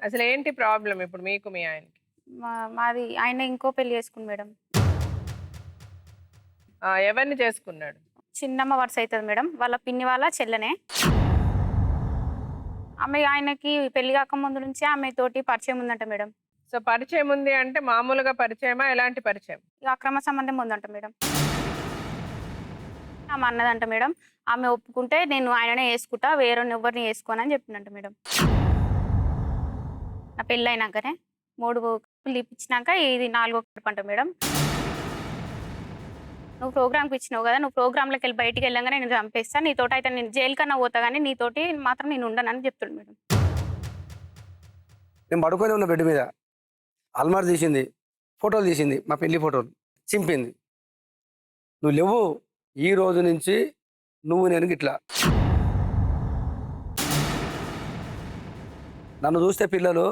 అసలు ఏంటి ప్రాబ్లమ్ ఇప్పుడు మీకు మీ ఆయనకి? మాది ఆయన ఇంకో పెళ్లి చేసుకుంది మేడం. ఎవరిని చేసుకున్నాడు? చిన్నమ్మ వరుస అయితది మేడం. వాళ్ళ పిన్ని వాళ్ళ చెల్లెనే. ఆమె ఆయనకి పెళ్లి కాకముందు నుంచే ఆమెతోటి పరిచయం ఉందంట మేడం. సో, పరిచయం ఉంది అంటే మామూలుగా పరిచయమా? ఎలాంటి పరిచయం? ఇగ అక్రమ సంబంధం ఉందంట మేడం. ఆమె అన్నదంట మేడం. ఆమె ఒప్పుకుంటే నేను ఆయననే చేసుకుంటా. వేరేవాడిని ఎవ్వరిని చేసుకోనని చెప్పిందంట మేడం. నా పెళ్లయినాకనే 3 కప్పులు తీపిచ్చినాక ఇది 4 కప్పంట మేడం. నువ్వు ప్రోగ్రామ్‌కి ఇచ్చినావు గదా! నువ్వు ప్రోగ్రామ్‌లోకెళ్ళి బయటికెళ్ళంగానే నేను చంపేస్తా. నీతోటయితే నేను జైలుకన్నా పోతా గానీ నీతోటి మాత్రం నేను ఉండనని చెప్తుండు మేడం. నేను పడుకొని ఉన్న బెడ్ మీద అల్మార్ తీసింది, ఫోటోలు తీసింది, మా పెళ్లి ఫోటోలు చింపింది. నువ్వు లేవు, ఈ రోజు నుంచి నువ్వు నేను గిట్లా. నన్ను చూస్తే పిల్లలు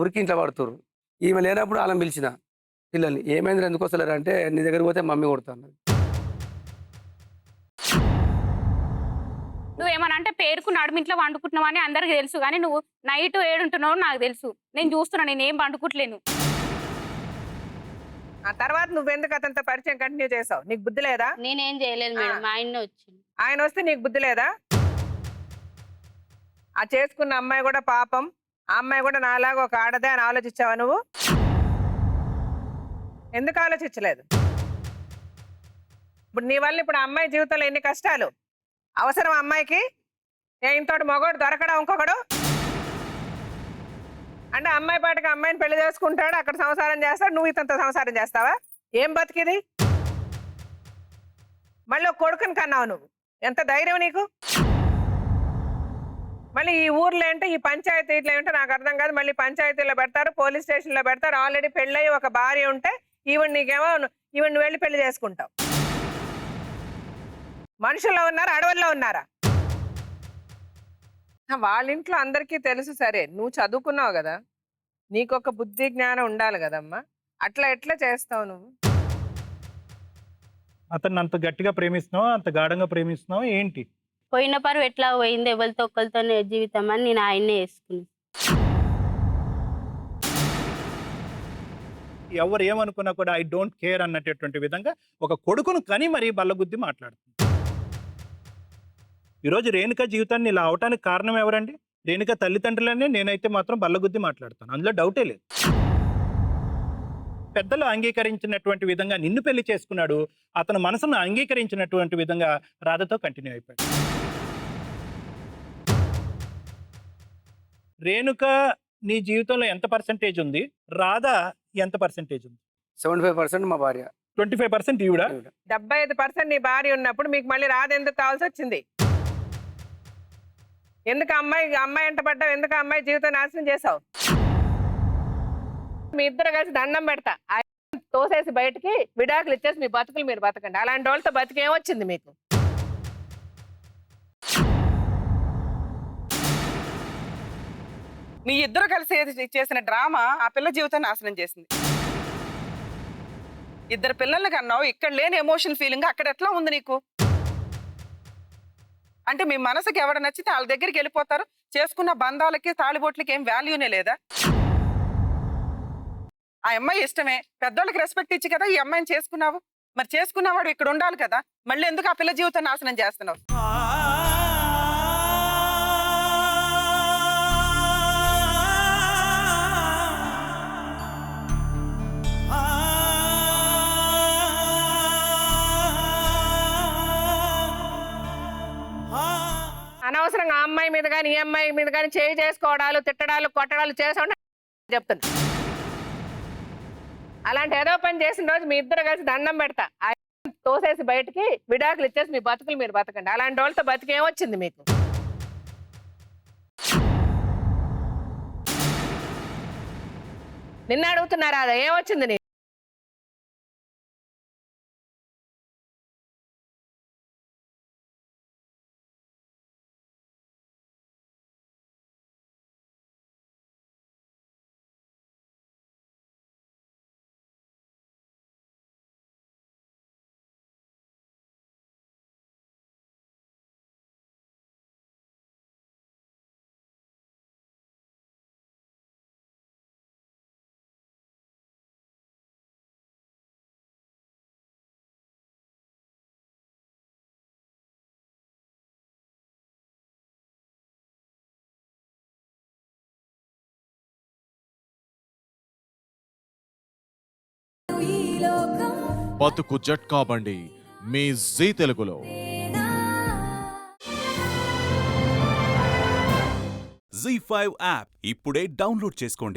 ఉరికి ఇంట్లో పడుతుర్రు. ఈమె లేనప్పుడు వాళ్ళని పిలిచిన పిల్లల్ని, ఏమైంది ఎందుకు వస్తలేరు అంటే నీ దగ్గరికి పోతే మమ్మీ కొడతాను. నువ్వేమన్నా అంటే పేరుకు నడుమింట్లో వండుకుంటున్నావని అందరికి తెలుసు గానీ నువ్వు నైట్ ఏడుంటున్నావో నాకు తెలుసు. నేను చూస్తున్నా నేనేం పండుకోట్లేను. ఆ తర్వాత నువ్వెందుకు అతనితో పరిచయం కంటిన్యూ చేసావు? నీకు బుద్ధి లేదా? నేనేం చేయలేదు మేడం. మా ఆయన్నే వచ్చింది. ఆయన వస్తే నీకు బుద్ధి లేదా? ఆ చేసుకున్న అమ్మాయి కూడా పాపం. ఆ అమ్మాయి కూడా నాలాగా ఒక ఆడదే అని ఆలోచించావా నువ్వు? ఎందుకు ఆలోచించలేదు? ఇప్పుడు నీ వల్ల ఇప్పుడు ఆ అమ్మాయి జీవితంలో ఎన్ని కష్టాలు. అవసరం అమ్మాయికి? ఇంతోటి మగోడు దొరకడం ఇంకొకడు? అంటే అమ్మాయి పాటికి అమ్మాయిని పెళ్లి చేసుకుంటాడు, అక్కడ సంసారం చేస్తాడు, నువ్వు ఇతనితో సంసారం చేస్తావా? ఏం బతికిది? మళ్ళీ ఒక కొడుకుని కన్నావు నువ్వు. ఎంత ధైర్యం నీకు? మళ్ళీ ఈ ఊర్లో ఏంటో ఈ పంచాయతీలో ఏంటో నాకు అర్థం కాదు. మళ్ళీ పంచాయతీలో పెడతారు, పోలీస్ స్టేషన్లో పెడతారు. ఆల్రెడీ పెళ్ళయి ఒక భార్య ఉంటే ఈవెన్ నీకేమో ఈవెన్ నువ్వు వెళ్ళి పెళ్లి చేసుకుంటావు. మనుషుల్లో ఉన్నారా, అడవుల్లో ఉన్నారా? వాళ్ళ ఇంట్లో అందరికీ తెలుసు. సరే, నువ్వు చదువుకున్నావు కదా, నీకొక బుద్ధి జ్ఞానం ఉండాలి కదమ్మా. అట్లా ఎట్లా చేస్తావు నువ్వు? అతన్ని అంత గట్టిగా ప్రేమిస్తున్నావా, అంత గాఢంగా ప్రేమిస్తున్నావా ఏంటి? పోయిన పరువు ఎట్లా పోయింది, ఎవరితో ఒక్కరితోనే జీవితం అని నేను ఆయన్నే చేసుకున్నాను. ఎవరు ఏమనుకున్నా కూడా ఐ డోంట్ కేర్ అన్నటువంటి విధంగా ఒక కొడుకును కని మరీ బల్లగుద్ది మాట్లాడుతుంది. ఈరోజు రేణుక జీవితాన్ని ఇలా అవటానికి కారణం ఎవరండి? రేణుక తల్లిదండ్రులనే. నేనైతే మాత్రం బల్లగుద్ది మాట్లాడతాను, అందులో డౌటే లేదు. పెద్దలు అంగీకరించినటువంటి విధంగా నిన్ను పెళ్లి చేసుకున్నాడు, అతను మనసును అంగీకరించినటువంటి విధంగా రాధతో కంటిన్యూ అయిపోయాడు. రేణుక నీ జీవితంలో ఎంత పర్సెంటేజ్ ఉంది, రాధ ఎంత పర్సెంటేజ్ ఉంది? 75% మా భార్య, 25% ఈవిడ. 75% నీ భార్య ఉన్నప్పుడు మీకు మళ్ళీ రాదు ఎందుకు కావాల్సి వచ్చింది? ఎందుకు అమ్మాయి ఎంట పడ్డావు? ఎందుకు అమ్మాయి జీవితం నాశనం చేసావు? మీ ఇద్దరు కలిసి దండం పెడతా, తోసేసి బయటికి విడాకులు ఇచ్చేసి మీ బతుకులు మీరు బతకండి. అలాంటి వాళ్ళతో బతికేమొచ్చింది మీకు? మీ ఇద్దరు కలిసి చేసిన డ్రామా ఆ పిల్ల జీవితాన్ని నాశనం చేసింది. ఇద్దరు పిల్లల్ని కన్నావు, ఇక్కడ లేని ఎమోషన్ ఫీలింగ్ అక్కడ ఎట్లా ఉంది నీకు? అంటే మీ మనసుకి ఎవడ నచ్చితే వాళ్ళ దగ్గరికి వెళ్ళిపోతారు. చేసుకున్న బంధాలకి తాళిబొట్లకి ఏం వాల్యూనే లేదా? ఆ అమ్మాయి ఇష్టమే, పెద్దోళ్ళకి రెస్పెక్ట్ ఇచ్చి కదా ఈ అమ్మాయిని చేసుకున్నావు. మరి చేసుకున్నవాడు ఇక్కడ ఉండాలి కదా, మళ్ళీ ఎందుకు ఆ పిల్ల జీవితం నాశనం చేస్తున్నావు? అనవసరంగా ఆ అమ్మాయి మీద కానీ ఈ అమ్మాయి మీద కానీ చేయి చేసుకోవడాలు, తిట్టడాలు, కొట్టడాలు చేసావు చెప్తుంది. అలాంటి ఏదో పని చేసిన రోజు మీ ఇద్దరు కలిసి దండం పెడతా, తోసేసి బయటికి విడాకులు ఇచ్చేసి మీ బతుకులు మీరు బతకండి. అలాంటి వాళ్ళతో బతికేమొచ్చింది మీకు? నిన్న అడుగుతున్నారా అదా ఏమొచ్చింది నీకు? బతుకు జట్కా బండి మీ జీ తెలుగులో. ZEE5 యాప్ ఇప్పుడే డౌన్లోడ్ చేసుకోండి.